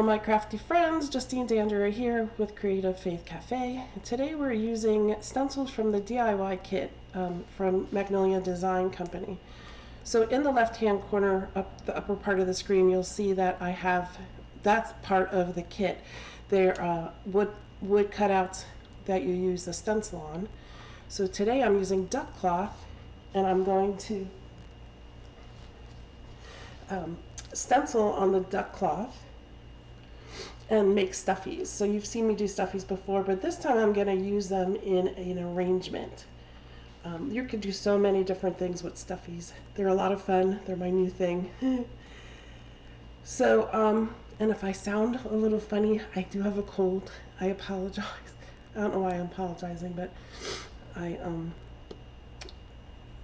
my crafty friends, Justine Dandera here with Creative Faith Cafe. And today we're using stencils from the DIY kit from Magnolia Design Company. So in the left hand corner, up the upper part of the screen, you'll see that I have, that's part of the kit. They're wood cutouts that you use the stencil on. So today I'm using duck cloth, and I'm going to stencil on the duck cloth and make stuffies. So you've seen me do stuffies before, but this time I'm going to use them in an arrangement. You could do so many different things with stuffies. They're a lot of fun. They're my new thing. So, and if I sound a little funny, I do have a cold. I apologize. I don't know why I'm apologizing, but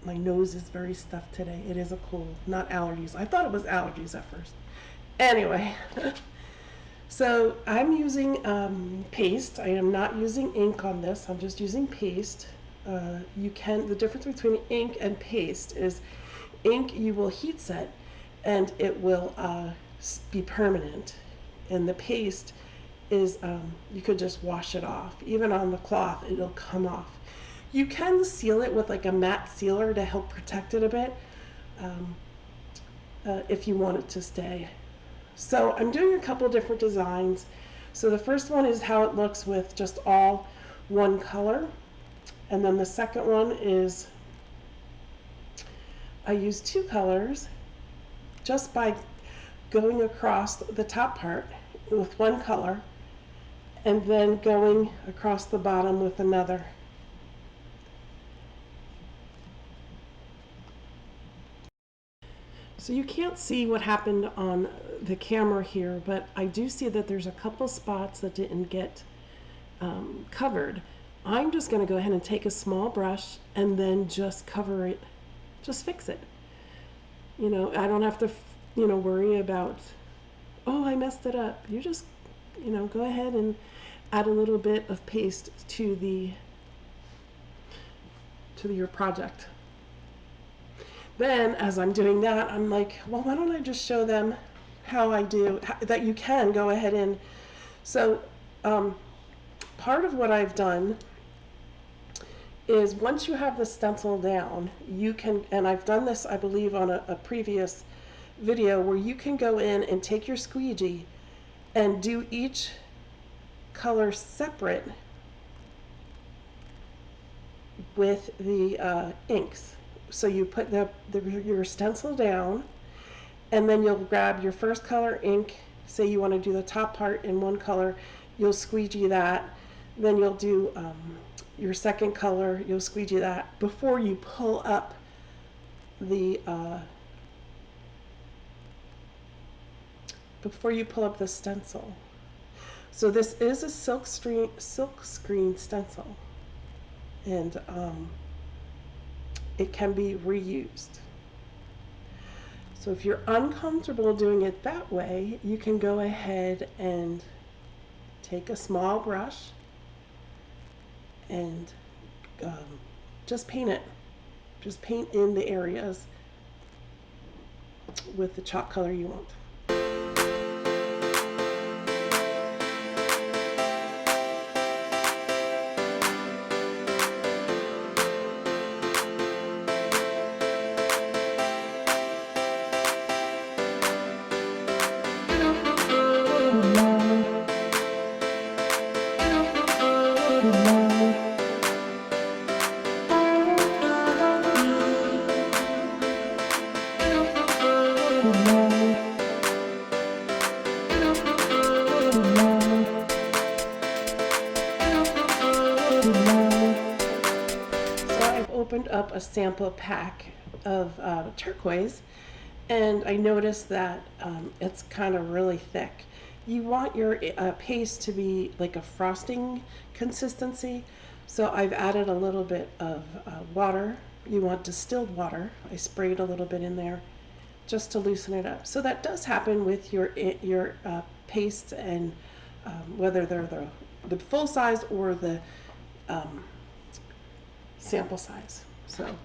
my nose is very stuffed today. It is a cold, not allergies. I thought it was allergies at first. Anyway. So I'm using paste. I am not using ink on this. I'm just using paste. The difference between ink and paste is ink you will heat set and it will be permanent. And the paste is, you could just wash it off. Even on the cloth, it'll come off. You can seal it with like a matte sealer to help protect it a bit if you want it to stay. So I'm doing a couple different designs. So the first one is how it looks with just all one color. And then the second one is I use two colors just by going across the top part with one color and then going across the bottom with another. So you can't see what happened on the camera here, but I do see that there's a couple spots that didn't get covered. I'm just going to go ahead and take a small brush and then just cover it, just fix it. You know, I don't have to, worry about, oh, I messed it up. You just, go ahead and add a little bit of paste to your project. Then, as I'm doing that, I'm like, well, why don't I just show them how I do, that you can go ahead and, so part of what I've done is once you have the stencil down, you can, and I've done this, I believe, on a previous video, where you can go in and take your squeegee and do each color separate with the inks. So you put your stencil down, and then you'll grab your first color ink. Say you want to do the top part in one color, you'll squeegee that. Then you'll do your second color, you'll squeegee that before you pull up the stencil. So this is a silk screen stencil, and it can be reused. So if you're uncomfortable doing it that way, you can go ahead and take a small brush and just paint it. Just paint in the areas with the chalk color you want. Opened up a sample pack of turquoise, and I noticed that it's kind of really thick. You want your paste to be like a frosting consistency, so I've added a little bit of water. You want distilled water. I sprayed a little bit in there just to loosen it up. So that does happen with your pastes, and whether they're the full size or the sample size. So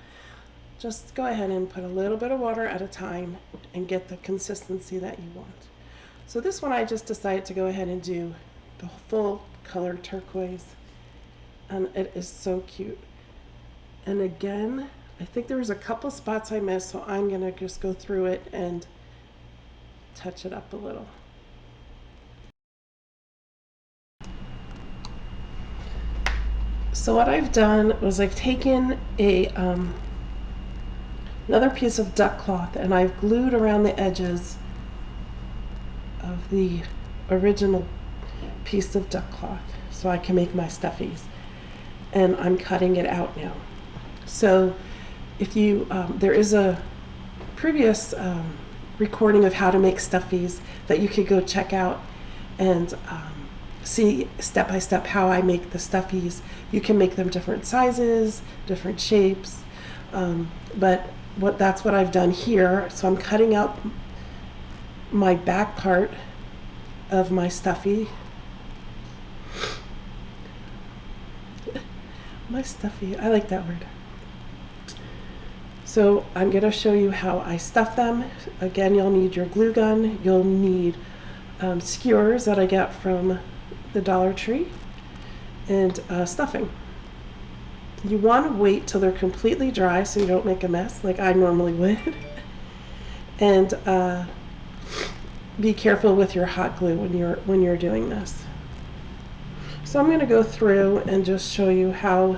just go ahead and put a little bit of water at a time and get the consistency that you want. So this one I just decided to go ahead and do the full color turquoise, and it is so cute. And again, I think there was a couple spots I missed, so I'm gonna just go through it and touch it up a little. So what I've done was I've taken another piece of duck cloth and I've glued around the edges of the original piece of duck cloth so I can make my stuffies. And I'm cutting it out now. So if you, there is a previous recording of how to make stuffies that you could go check out and see step by step how I make the stuffies. You can make them different sizes, different shapes, but that's what I've done here. So I'm cutting out my back part of my stuffy. My stuffy, I like that word. So I'm going to show you how I stuff them. Again, you'll need your glue gun. You'll need skewers that I get from the Dollar Tree, and stuffing. You want to wait till they're completely dry so you don't make a mess like I normally would. And be careful with your hot glue when you're doing this. So I'm going to go through and just show you how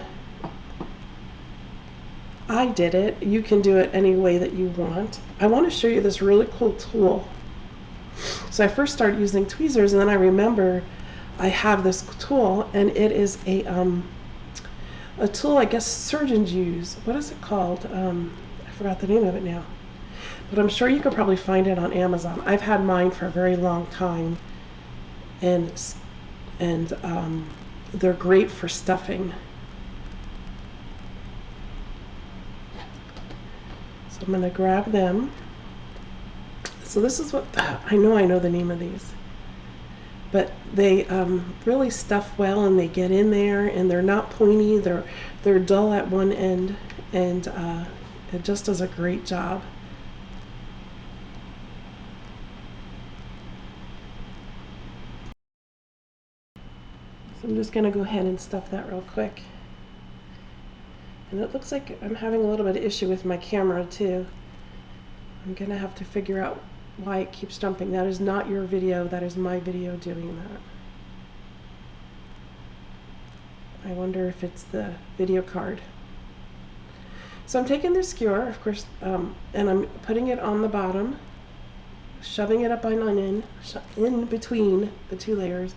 I did it. You can do it any way that you want. I want to show you this really cool tool. So I first started using tweezers, and then I remember I have this tool, and it is a tool I guess surgeons use. What is it called? I forgot the name of it now. But I'm sure you could probably find it on Amazon. I've had mine for a very long time, and they're great for stuffing. So I'm going to grab them. So this is what, I know the name of these. But they really stuff well, and they get in there, and they're not pointy. They're dull at one end, and it just does a great job. So I'm just going to go ahead and stuff that real quick. And it looks like I'm having a little bit of issue with my camera too. I'm going to have to figure out why it keeps jumping. That is not your video, that is my video doing that. I wonder if it's the video card. So I'm taking the skewer, of course, and I'm putting it on the bottom, shoving it up on in between the two layers,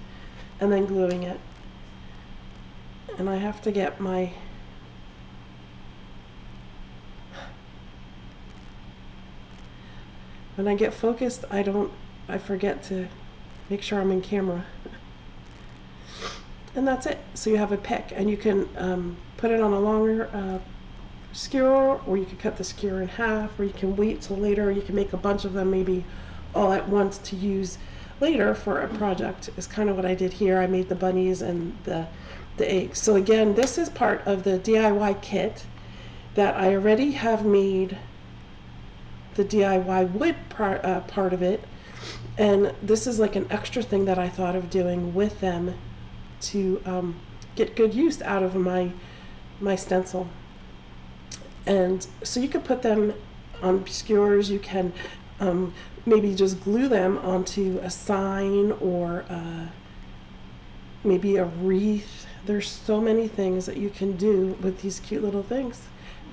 and then gluing it. And I have to get my when I get focused, I forget to make sure I'm in camera. And that's it. So you have a pick, and you can put it on a longer skewer, or you can cut the skewer in half, or you can wait till later. You can make a bunch of them maybe all at once to use later for a project, is kind of what I did here. I made the bunnies and the eggs. So again, this is part of the DIY kit that I already have made the DIY wood part of it, and this is like an extra thing that I thought of doing with them to get good use out of my stencil. And so you could put them on skewers. You can maybe just glue them onto a sign, or maybe a wreath. There's so many things that you can do with these cute little things.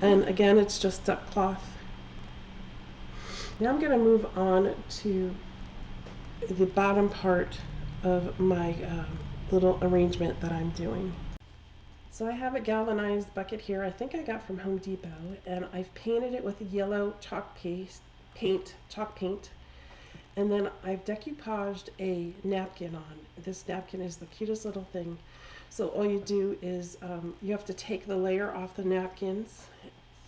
And again, it's just duck cloth. Now I'm going to move on to the bottom part of my little arrangement that I'm doing. So I have a galvanized bucket here, I think I got from Home Depot, and I've painted it with a yellow chalk paint, and then I've decoupaged a napkin on. This napkin is the cutest little thing. So all you do is you have to take the layer off the napkins,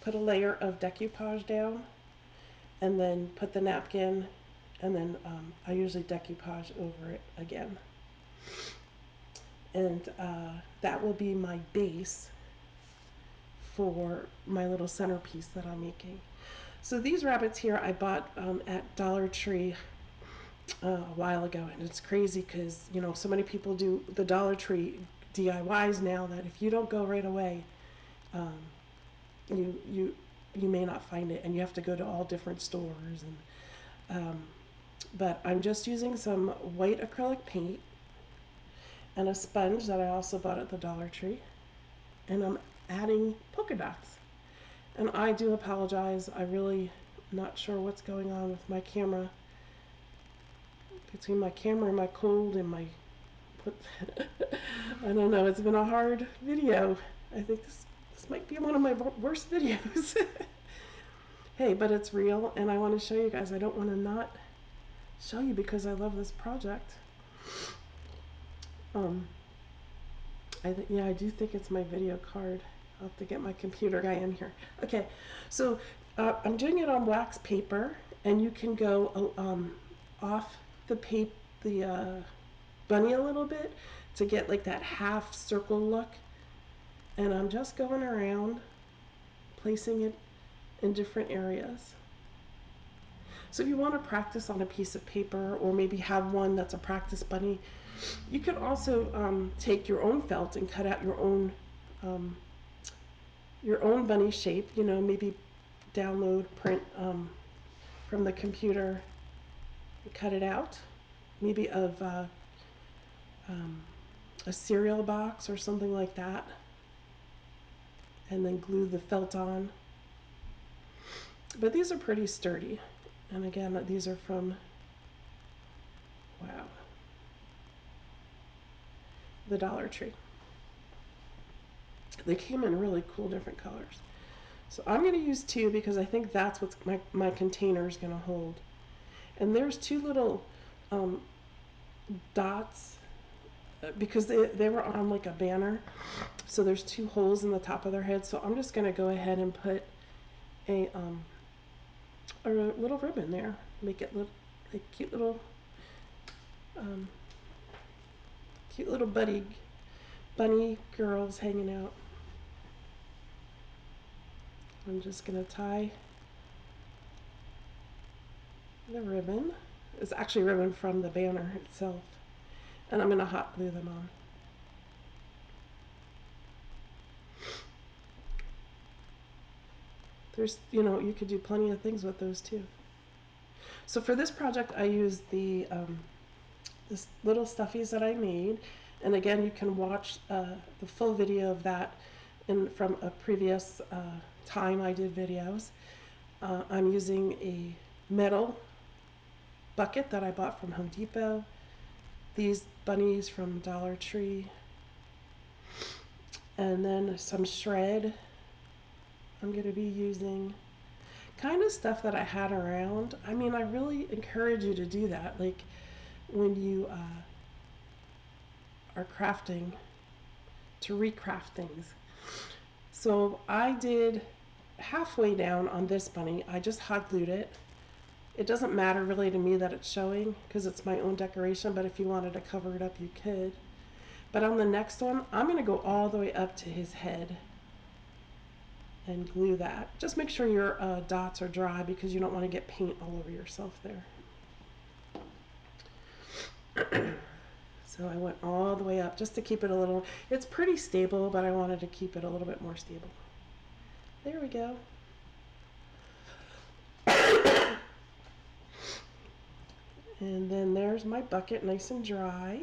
put a layer of decoupage down, and then put the napkin, and then I usually decoupage over it again. And that will be my base for my little centerpiece that I'm making. So these rabbits here I bought at Dollar Tree. a while ago, and it's crazy because so many people do the Dollar Tree DIYs now that if you don't go right away, um, you may not find it, and you have to go to all different stores. But I'm just using some white acrylic paint and a sponge that I also bought at the Dollar Tree, and I'm adding polka dots. And I do apologize. I really not sure what's going on with my camera. Between my camera and my cold and my I don't know. It's been a hard video. I think this might be one of my worst videos. Hey, but it's real, and I want to show you guys. I don't want to not show you because I love this project. Yeah, I do think it's my video card. I'll have to get my computer guy in here. Okay, so I'm doing it on wax paper, and you can go off the bunny a little bit to get like that half circle look. And I'm just going around placing it in different areas. So if you want to practice on a piece of paper, or maybe have one that's a practice bunny, you can also take your own felt and cut out your own bunny shape. Maybe download, print from the computer, and cut it out. Maybe of a cereal box or something like that, and then glue the felt on. But these are pretty sturdy. And again, these are from, wow, the Dollar Tree. They came in really cool different colors. So I'm going to use 2 because I think that's what my container is going to hold. And there's 2 little dots because they were on like a banner. So there's 2 holes in the top of their head. So I'm just going to go ahead and put a little ribbon there. Make it look like cute little bunny girls hanging out. I'm just going to tie the ribbon. It's actually ribbon from the banner itself. And I'm going to hot glue them on. There's, you could do plenty of things with those too. So for this project, I used the this little stuffies that I made. And again, you can watch the full video of that from a previous time I did videos. I'm using a metal bucket that I bought from Home Depot. These bunnies from Dollar Tree. And then some shred. I'm going to be using kind of stuff that I had around. I mean, I really encourage you to do that. Like when you are crafting, to recraft things. So I did halfway down on this bunny. I just hot glued it. It doesn't matter really to me that it's showing because it's my own decoration, but if you wanted to cover it up, you could. But on the next one, I'm going to go all the way up to his head and glue that. Just make sure your dots are dry because you don't want to get paint all over yourself there. So I went all the way up just to keep it a little, it's pretty stable, but I wanted to keep it a little bit more stable. There we go. And then there's my bucket, nice and dry.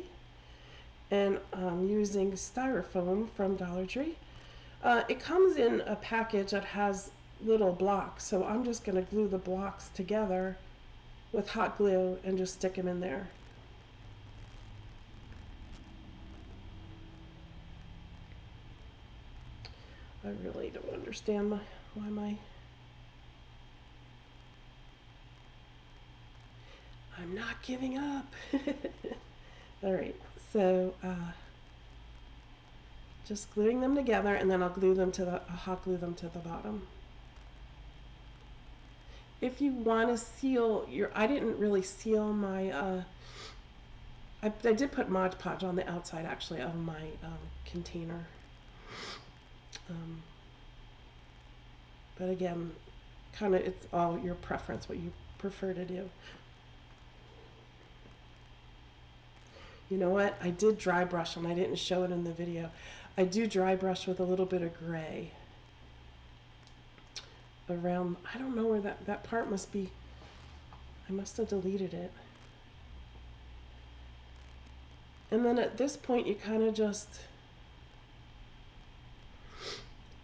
And I'm using styrofoam from Dollar Tree. It comes in a package that has little blocks, so I'm just going to glue the blocks together with hot glue and just stick them in there. I really don't understand why I'm not giving up. All right, so just gluing them together, and then I'll hot glue them to the bottom. If you want to seal I didn't really seal my, I did put Mod Podge on the outside actually of my container. But again, kind of it's all your preference, what you prefer to do. You know what? I did dry brush them. I didn't show it in the video. I do dry brush with a little bit of gray around. I don't know where that part must be. I must have deleted it. And then at this point, you kind of just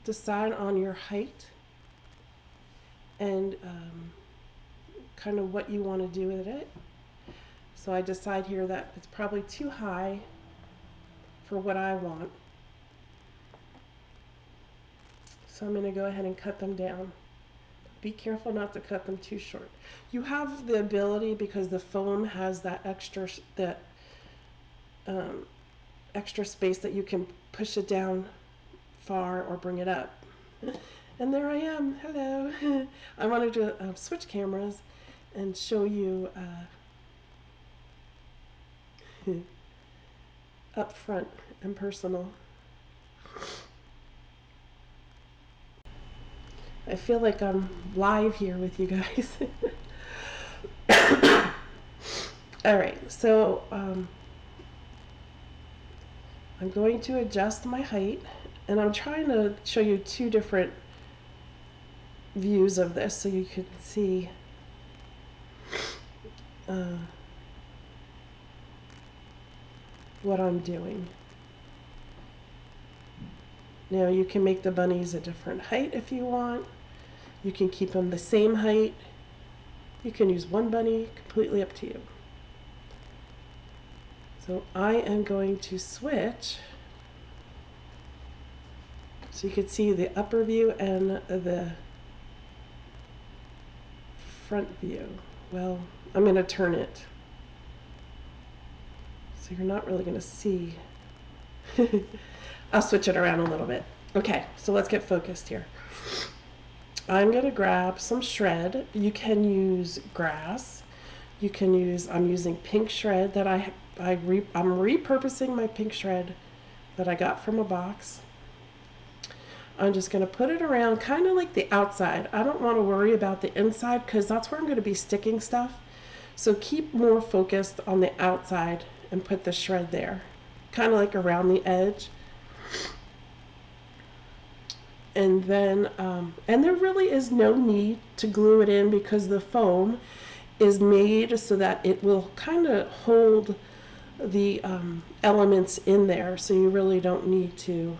decide on your height and kind of what you want to do with it. So I decide here that it's probably too high for what I want. So I'm going to go ahead and cut them down. Be careful not to cut them too short. You have the ability, because the foam has that extra space, that you can push it down far or bring it up. And there I am. Hello. I wanted to switch cameras and show you up front and personal. I feel like I'm live here with you guys. All right, so I'm going to adjust my height, and I'm trying to show you two different views of this so you can see what I'm doing. Now you can make the bunnies a different height if you want. You can keep them the same height. You can use one bunny, completely up to you. So I am going to switch so you can see the upper view and the front view. Well, I'm going to turn it so you're not really going to see. I'll switch it around a little bit. Okay, so let's get focused here. I'm going to grab some shred. You can use grass. You can use, I'm using pink shred that I'm repurposing my pink shred that I got from a box. I'm just going to put it around kind of like the outside. I don't want to worry about the inside because that's where I'm going to be sticking stuff. So keep more focused on the outside and put the shred there, kind of like around the edge. And then, and there really is no need to glue it in because the foam is made so that it will kind of hold the elements in there. So you really don't need to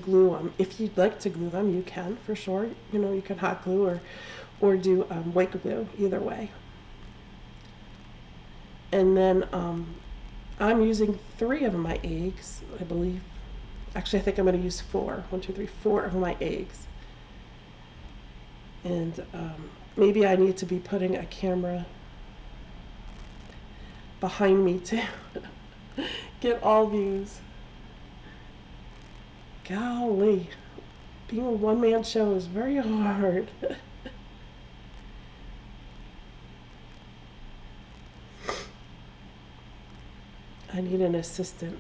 glue them. If you'd like to glue them, you can for sure. You know, you can hot glue or do white glue, either way. And then I'm using 3 of my eggs, I believe. Actually, I think I'm going to use 4. 1, 2, 3, 4 of my eggs. And maybe I need to be putting a camera behind me to get all views. Golly, being a one-man show is very hard. I need an assistant.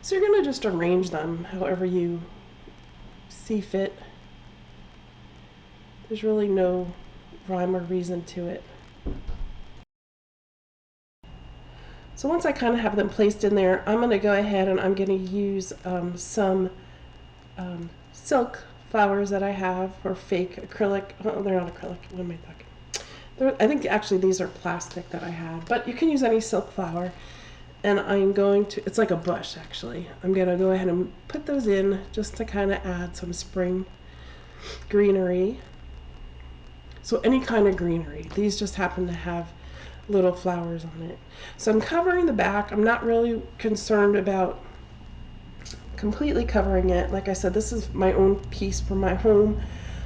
So you're going to just arrange them however you see fit. There's really no rhyme or reason to it. So once I kind of have them placed in there, I'm going to go ahead and I'm going to use some silk flowers that I have, or fake acrylic. Oh, they're not acrylic. What am I talking? I think actually these are plastic that I have, but you can use any silk flower. And I'm going to, it's like a bush actually. I'm going to go ahead and put those in just to kind of add some spring greenery. So any kind of greenery. These just happen to have little flowers on it. So I'm covering the back. I'm not really concerned about completely covering it. Like I said, this is my own piece for my home.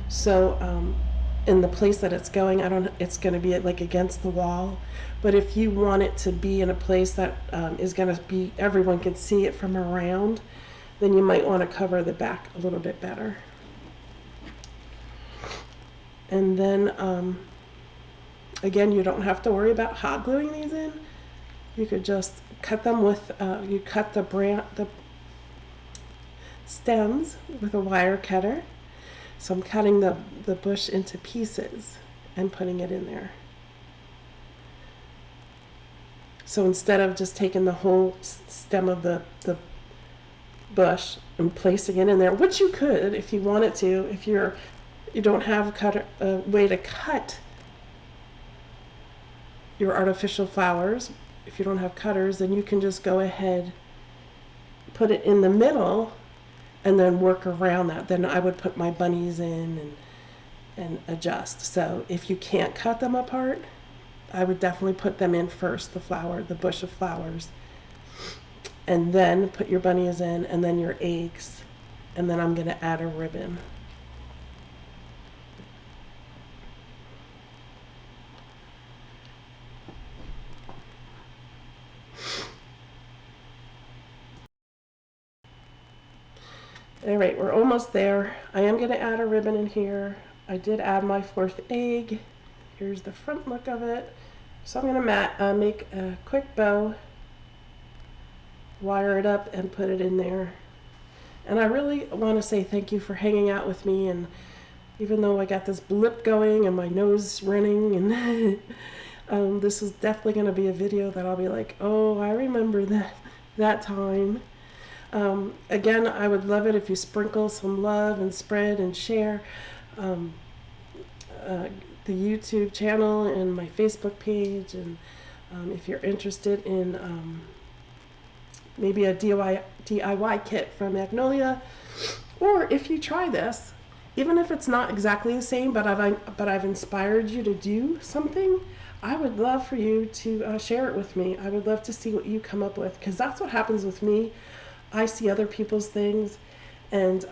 So in the place that it's going, it's going to be like against the wall. But if you want it to be in a place that is going to be, everyone can see it from around, then you might want to cover the back a little bit better. And then, again, you don't have to worry about hot gluing these in. You could just cut them with, you cut the stems with a wire cutter. So I'm cutting the bush into pieces and putting it in there. So instead of just taking the whole stem of the bush and placing it in there, which you could if you wanted to, if you don't have a way to cut your artificial flowers, if you don't have cutters, then you can just go ahead, put it in the middle, and then work around that. Then I would put my bunnies in and adjust. So if you can't cut them apart, I would definitely put them in first, the bush of flowers, and then put your bunnies in, and then your eggs, and then I'm going to add a ribbon. All right, we're almost there. I am going to add a ribbon in here. I did add my 4th egg. Here's the front look of it. So I'm going to make a quick bow, wire it up, and put it in there. And I really want to say thank you for hanging out with me. And even though I got this blip going and my nose running, and this is definitely going to be a video that I'll be like, oh, I remember that time. Again, I would love it if you sprinkle some love and spread and share the YouTube channel and my Facebook page. And if you're interested in maybe a DIY kit from Magnolia, or if you try this, even if it's not exactly the same, but I've inspired you to do something, I would love for you to share it with me. I would love to see what you come up with, because that's what happens with me. I see other people's things, and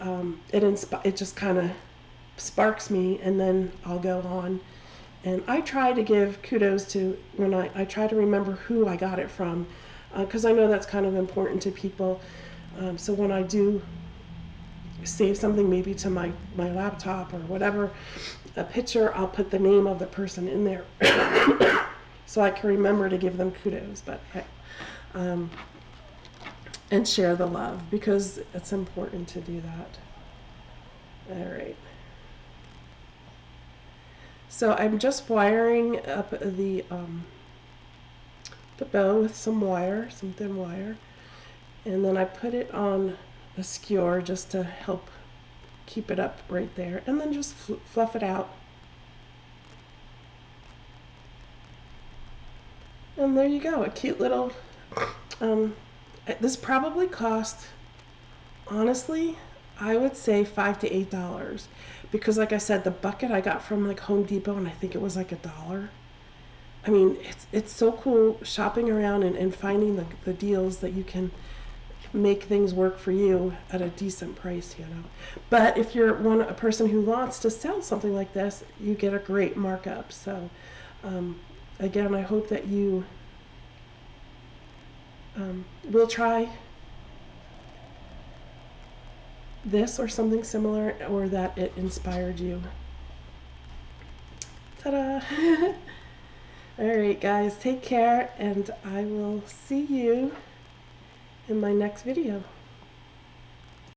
it just kind of sparks me, and then I'll go on. And I try to give kudos to when I try to remember who I got it from, because I know that's kind of important to people. So when I do save something, maybe to my laptop or whatever, a picture, I'll put the name of the person in there so I can remember to give them kudos. But and share the love, because it's important to do that. All right. So I'm just wiring up the bow with some thin wire, and then I put it on a skewer just to help keep it up right there, and then just fluff it out. And there you go, a cute little, this probably cost, honestly, I would say $5 to $8, because like I said, the bucket I got from like Home Depot, and I think it was like $1. I mean, it's so cool shopping around and finding the deals that you can make things work for you at a decent price, you know. But if you're a person who wants to sell something like this, you get a great markup. So again, I hope that you will try this or something similar, or that it inspired you. Ta-da! All right, guys, take care, and I will see you in my next video.